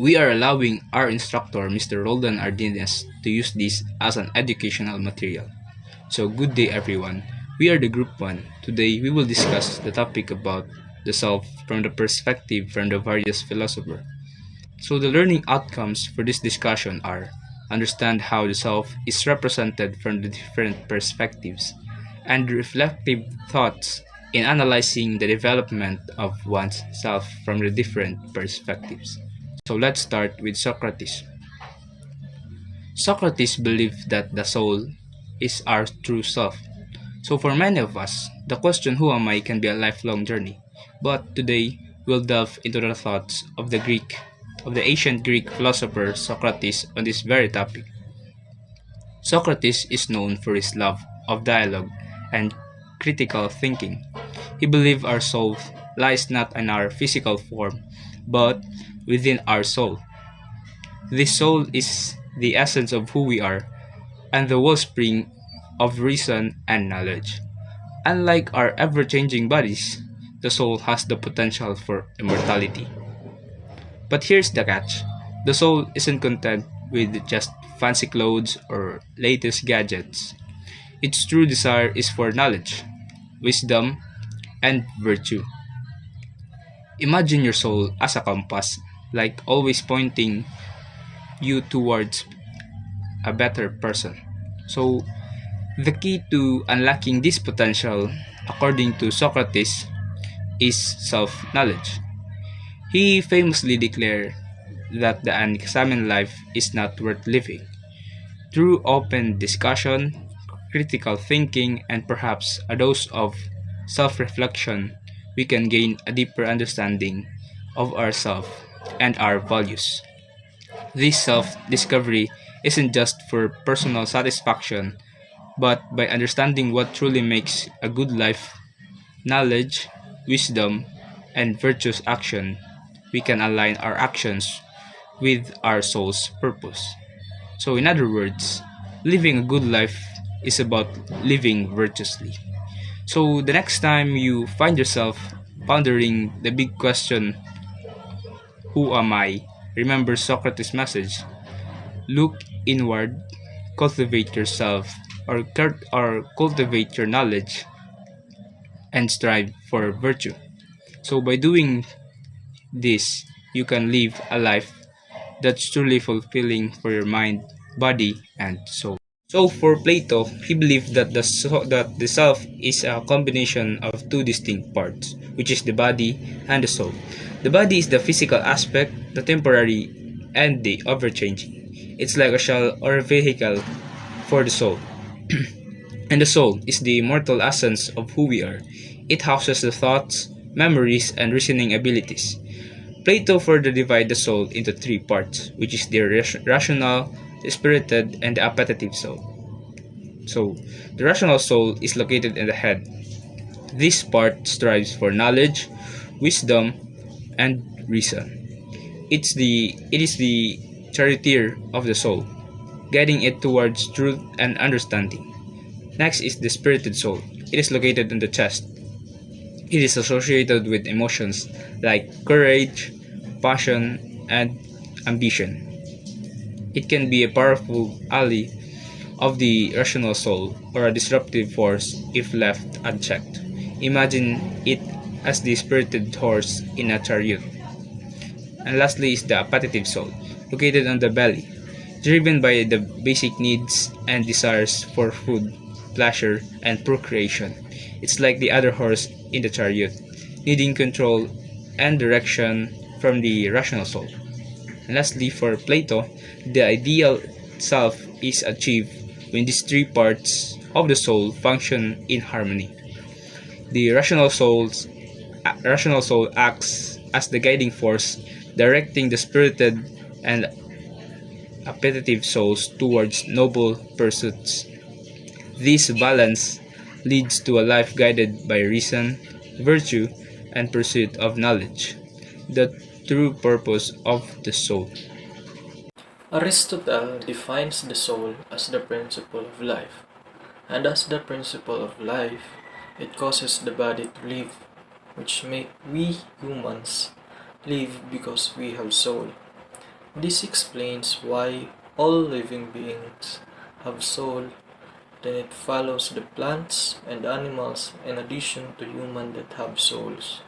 We are allowing our instructor, Mr. Roldan Ardennes, to use this as an educational material. So good day everyone. We are the group 1. Today we will discuss the topic about the self from the perspective from the various philosophers. So the learning outcomes for this discussion are understand how the self is represented from the different perspectives and reflective thoughts in analyzing the development of one's self from the different perspectives. So let's start with Socrates. Socrates believed that the soul is our true self. So for many of us, the question who am I can be a lifelong journey. But today, we'll delve into the thoughts of the ancient Greek philosopher Socrates on this very topic. Socrates is known for his love of dialogue and critical thinking. He believed our soul lies not in our physical form, but within our soul. This soul is the essence of who we are and the wellspring of reason and knowledge. Unlike our ever changing bodies, the soul has the potential for immortality. But here's the catch: the soul isn't content with just fancy clothes or latest gadgets. Its true desire is for knowledge, wisdom, and virtue. Imagine your soul as a compass, like always pointing you towards a better person. So, the key to unlocking this potential, according to Socrates, is self knowledge. He famously declared that the unexamined life is not worth living. Through open discussion, critical thinking, and perhaps a dose of self reflection, we can gain a deeper understanding of ourselves and our values. This self discovery isn't just for personal satisfaction, but by understanding what truly makes a good life, knowledge, wisdom, and virtuous action, we can align our actions with our soul's purpose. So, in other words, living a good life is about living virtuously. So, the next time you find yourself pondering the big question, who am I? Remember Socrates' message: look inward, cultivate yourself, or cultivate your knowledge, and strive for virtue. So, by doing this, you can live a life that's truly fulfilling for your mind, body, and soul. So for Plato, he believed that that the self is a combination of two distinct parts, which is the body and the soul. The body is the physical aspect, the temporary, and the ever-changing. It's like a shell or a vehicle for the soul. And the soul is the immortal essence of who we are. It houses the thoughts, memories, and reasoning abilities. Plato further divided the soul into three parts, which is the rational, the spirited, and the appetitive soul. So, the rational soul is located in the head. This part strives for knowledge, wisdom, and reason. It is the charioteer of the soul, guiding it towards truth and understanding. Next is the spirited soul. It is located in the chest. It is associated with emotions like courage, passion, and ambition. It can be a powerful ally of the rational soul or a disruptive force if left unchecked. Imagine it as the spirited horse in a chariot. And lastly is the appetitive soul, located on the belly, driven by the basic needs and desires for food, pleasure, and procreation. It's like the other horse in the chariot, needing control and direction from the rational soul. And lastly, for Plato, the ideal self is achieved when these three parts of the soul function in harmony. The rational soul acts as the guiding force, directing the spirited and appetitive souls towards noble pursuits. This balance leads to a life guided by reason, virtue, and pursuit of knowledge, the true purpose of the soul. Aristotle defines the soul as the principle of life, and as the principle of life, it causes the body to live, which make we humans live because we have soul. This explains why all living beings have soul, then it follows the plants and animals in addition to humans that have souls.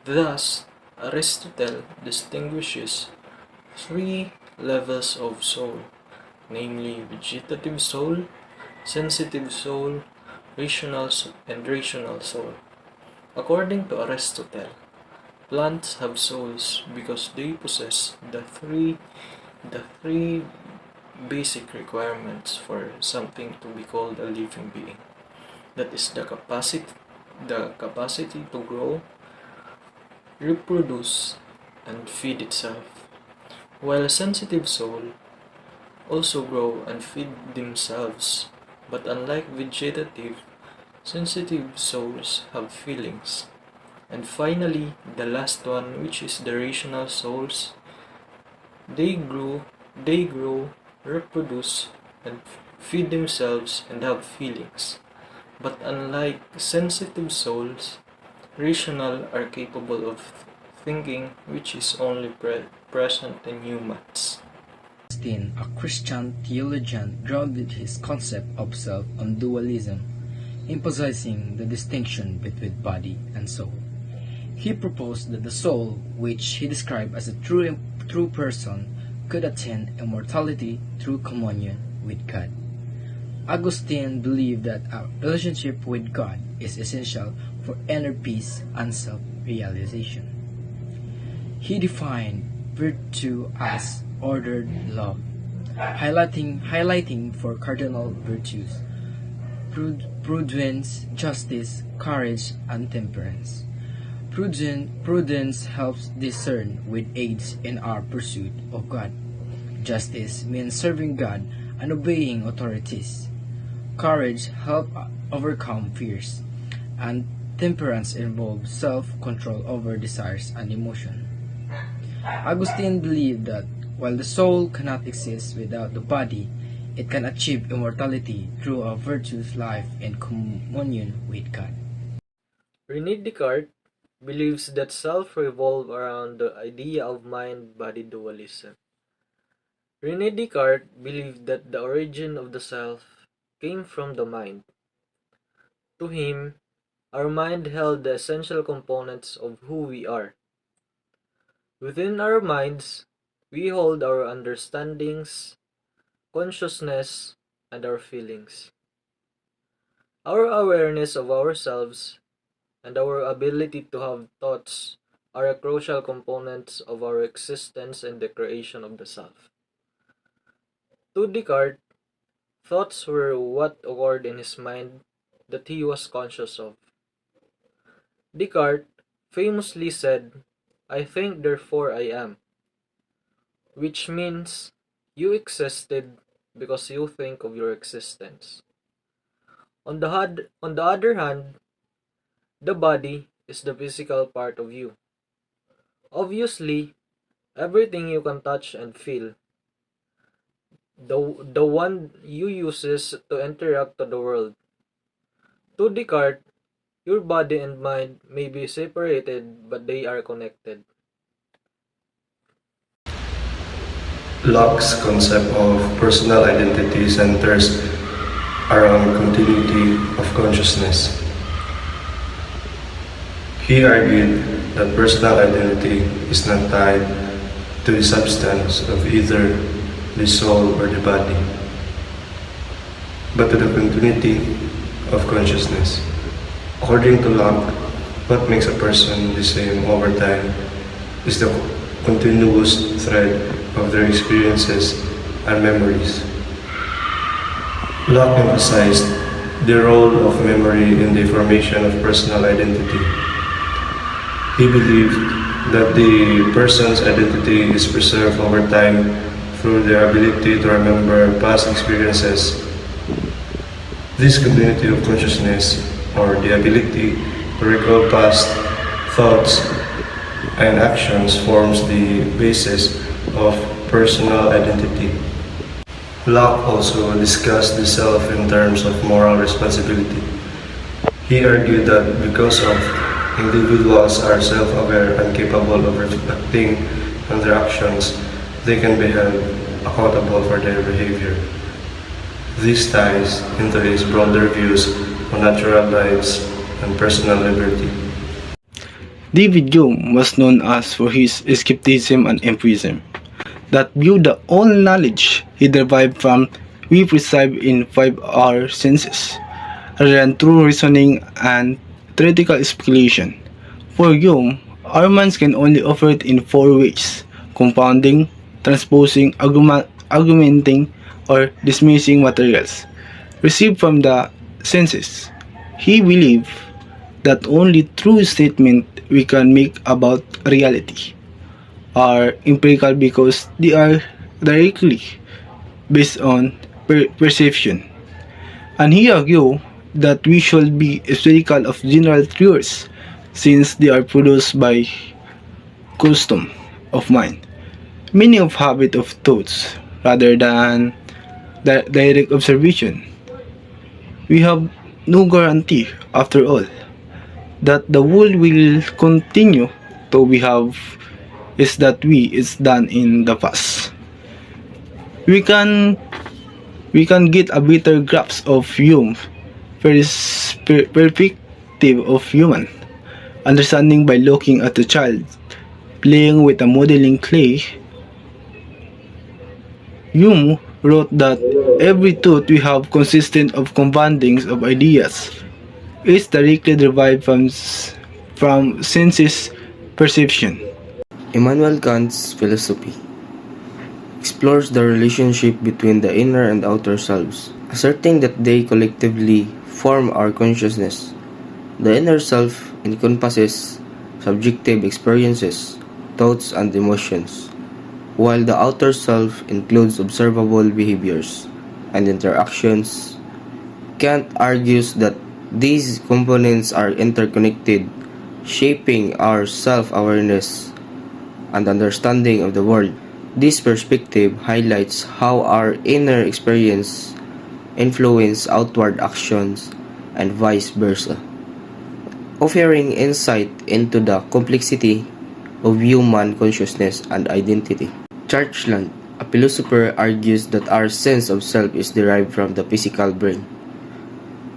Thus, Aristotle distinguishes three levels of soul, namely vegetative soul, sensitive soul, and rational soul. According to Aristotle, plants have souls because they possess the three basic requirements for something to be called a living being. That is the capacity to grow, reproduce, and feed itself. While sensitive soul also grow and feed themselves, but unlike vegetative, sensitive souls have feelings. And finally, the last one, which is the rational souls, they grow, reproduce, and feed themselves and have feelings. But unlike sensitive souls, rational are capable of thinking, which is only present in humans. Augustine, a Christian theologian, grounded his concept of self on dualism, emphasizing the distinction between body and soul. He proposed that the soul, which he described as a true person, could attain immortality through communion with God. Augustine believed that a relationship with God is essential for inner peace and self-realization. He defined virtue as ordered love, highlighting four cardinal virtues: prudence, justice, courage, and temperance. Prudence helps discern with aids in our pursuit of God. Justice means serving God and obeying authorities. Courage helps overcome fears. And temperance involves self-control over desires and emotion. Augustine believed that while the soul cannot exist without the body, it can achieve immortality through a virtuous life in communion with God. René Descartes believes that self revolves around the idea of mind-body dualism. René Descartes believed that the origin of the self came from the mind. To him, our mind held the essential components of who we are. Within our minds, we hold our understandings, consciousness, and our feelings. Our awareness of ourselves and our ability to have thoughts are a crucial components of our existence and the creation of the self. To Descartes, thoughts were what occurred in his mind that he was conscious of. Descartes famously said, "I think therefore I am," which means you existed because you think of your existence. On the other hand, the body is the physical part of you. Obviously, everything you can touch and feel, the one you uses to interact to the world. To Descartes, your body and mind may be separated, but they are connected. Locke's concept of personal identity centers around continuity of consciousness. He argued that personal identity is not tied to the substance of either the soul or the body, but to the continuity of consciousness. According to Locke, what makes a person the same over time is the continuous thread of their experiences and memories. Locke emphasized the role of memory in the formation of personal identity. He believed that the person's identity is preserved over time through their ability to remember past experiences. This continuity of consciousness, or the ability to recall past thoughts and actions, forms the basis of personal identity. Locke also discussed the self in terms of moral responsibility. He argued that because of individuals are self-aware and capable of reflecting on their actions, they can be held accountable for their behavior. This ties into his broader views on natural rights and personal liberty. David Hume was known as for his skepticism and empirism, that viewed the all knowledge he derived from we perceive in 5 senses, rather than through reasoning and theoretical speculation. For Hume, our minds can only operate in 4 ways: compounding, transposing, augmenting, or dismissing materials received from the senses. He believed that only true statement we can make about reality are empirical because they are directly based on perception. And he argued that we should be skeptical of general truths since they are produced by custom of mind, meaning of habit of thoughts, rather than direct observation. We have no guarantee, after all, that the world will continue to behave is that we is done in the past. We can we can get a better grasp of Hume's perspective of human understanding by looking at a child playing with a modeling clay. Hume wrote that every thought we have consistent of compoundings of ideas is directly derived from senses perception. Immanuel Kant's philosophy explores the relationship between the inner and outer selves, asserting that they collectively form our consciousness. The inner self encompasses subjective experiences, thoughts, and emotions, while the outer self includes observable behaviors and interactions. Kant argues that these components are interconnected, shaping our self-awareness and understanding of the world. This perspective highlights how our inner experience influence outward actions and vice versa, offering insight into the complexity of human consciousness and identity. Churchland, a philosopher, argues that our sense of self is derived from the physical brain.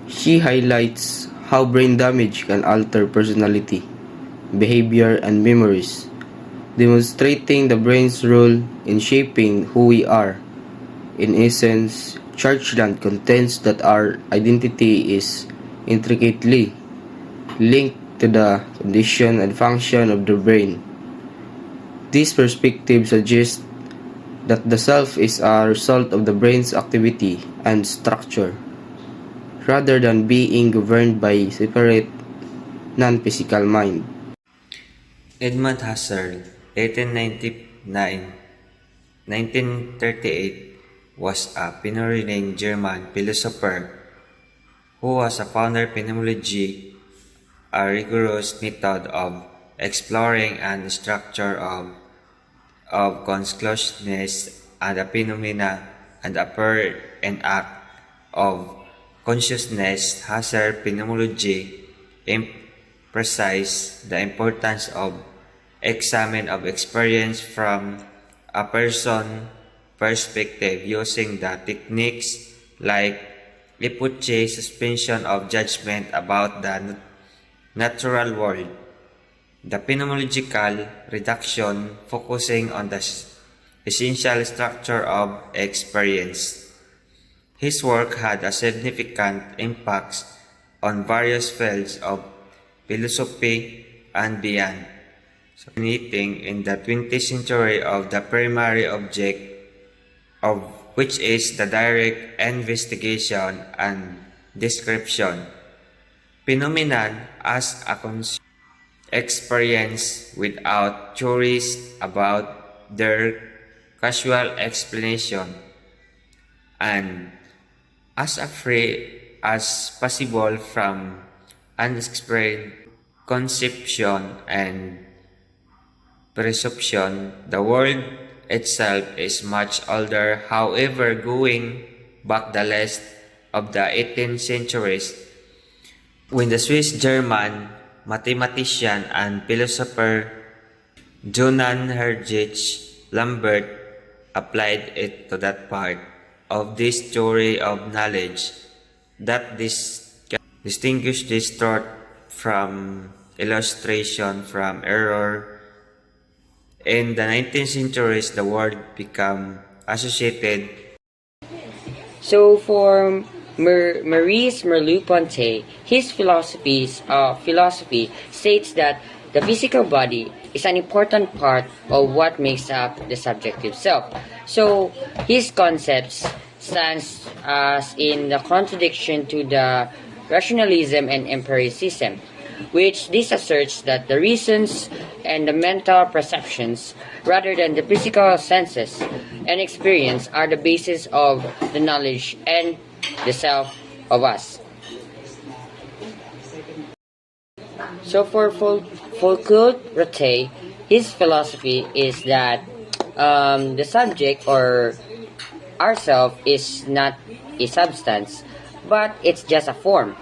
She highlights how brain damage can alter personality, behavior, and memories, demonstrating the brain's role in shaping who we are. In essence, Churchland contends that our identity is intricately linked to the condition and function of the brain. This perspective suggests that the self is a result of the brain's activity and structure, rather than being governed by a separate, non-physical mind. Edmund Husserl, 1899-1938, was a pioneering German philosopher who was a founder of phenomenology, a rigorous method of exploring and structure of consciousness and the phenomena and appear and act of consciousness. Husserl phenomenology emphasizes the importance of examine of experience from a person perspective using the techniques like epoche suspension of judgment about the natural world. The phenomenological reduction focusing on the essential structure of experience. His work had a significant impact on various fields of philosophy and beyond, culminating in the 20th century of the primary object of which is the direct investigation and description. Phenomenon as a experience without theories about their casual explanation, and as free as possible from unexplained conception and presumption. The world itself is much older, however, going back the last of the 18th centuries, when the Swiss-German mathematician and philosopher Johann Heinrich Lambert applied it to that part of this theory of knowledge that distinguish this thought from illustration from error. In the 19th centuries, the word became associated. So for Maurice Merleau-Ponty, his philosophy states that the physical body is an important part of what makes up the subjective self. So his concepts stands as in the contradiction to the rationalism and empiricism, which this asserts that the reasons and the mental perceptions, rather than the physical senses and experience, are the basis of the knowledge and the self of us. So for Foucault-Rotet, his philosophy is that the subject or ourself is not a substance, but it's just a form.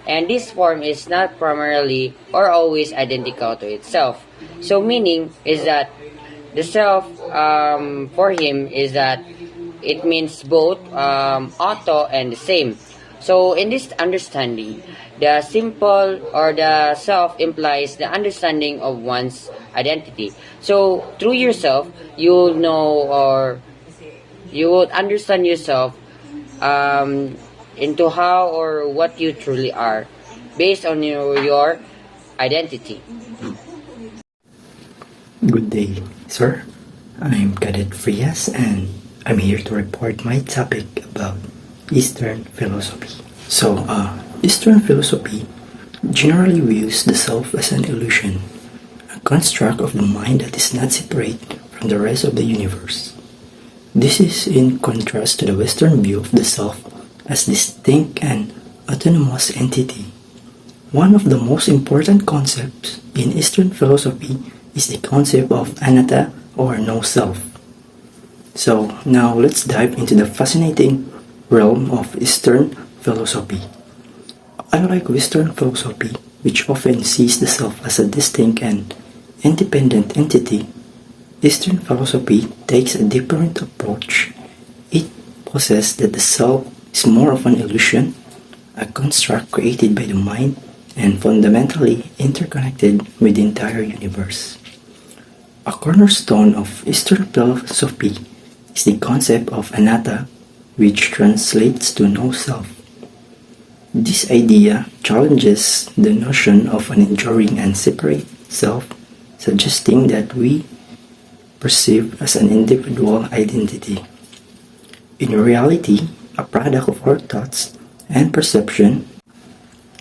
And this form is not primarily or always identical to itself. So meaning is that the self for him is that it means both auto and the same. So in this understanding, the simple or the self implies the understanding of one's identity. So through yourself, you'll know or you would understand yourself into how or what you truly are based on your identity. Good day, sir. I'm Cadet Frias and I'm here to report my topic about Eastern philosophy. So, Eastern philosophy generally views the self as an illusion, a construct of the mind that is not separate from the rest of the universe. This is in contrast to the Western view of the self as distinct and autonomous entity. One of the most important concepts in Eastern philosophy is the concept of anatta or no self. So now let's dive into the fascinating realm of Eastern philosophy. Unlike Western philosophy, which often sees the self as a distinct and independent entity, Eastern philosophy takes a different approach. It possesses that the self is more of an illusion, a construct created by the mind, and fundamentally interconnected with the entire universe. A cornerstone of Eastern philosophy is the concept of anatta, which translates to no self. This idea challenges the notion of an enduring and separate self, suggesting that we perceive as an individual identity. In reality, a product of our thoughts and perception.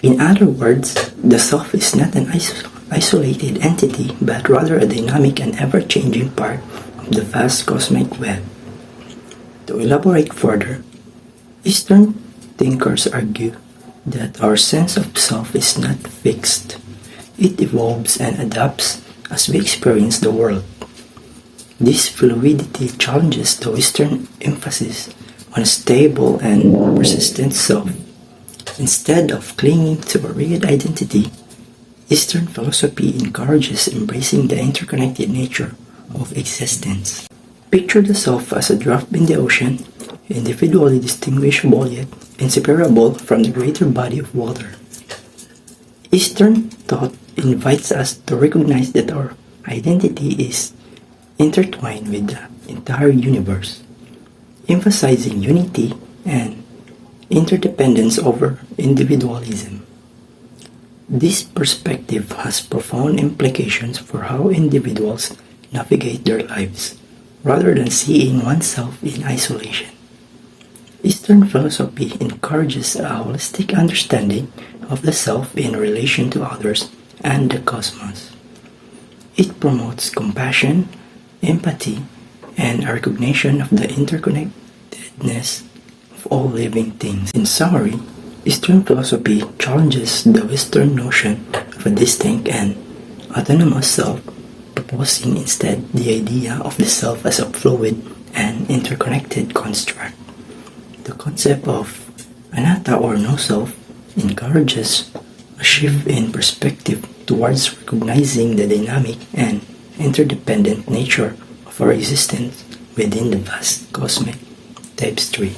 In other words, the self is not an isolated entity, but rather a dynamic and ever-changing part of the vast cosmic web. To elaborate further, Eastern thinkers argue that our sense of self is not fixed. It evolves and adapts as we experience the world. This fluidity challenges the Western emphasis on a stable and persistent self. Instead of clinging to a rigid identity, Eastern philosophy encourages embracing the interconnected nature of existence. Picture the self as a drop in the ocean, individually distinguishable yet inseparable from the greater body of water. Eastern thought invites us to recognize that our identity is intertwined with the entire universe, emphasizing unity and interdependence over individualism. This perspective has profound implications for how individuals navigate their lives, rather than seeing oneself in isolation. Eastern philosophy encourages a holistic understanding of the self in relation to others and the cosmos. It promotes compassion, empathy, and a recognition of the interconnectedness of all living things. In summary, Eastern philosophy challenges the Western notion of a distinct and autonomous self, proposing instead the idea of the self as a fluid and interconnected construct. The concept of anatta or no self encourages a shift in perspective towards recognizing the dynamic and interdependent nature of our existence within the vast cosmic tapestry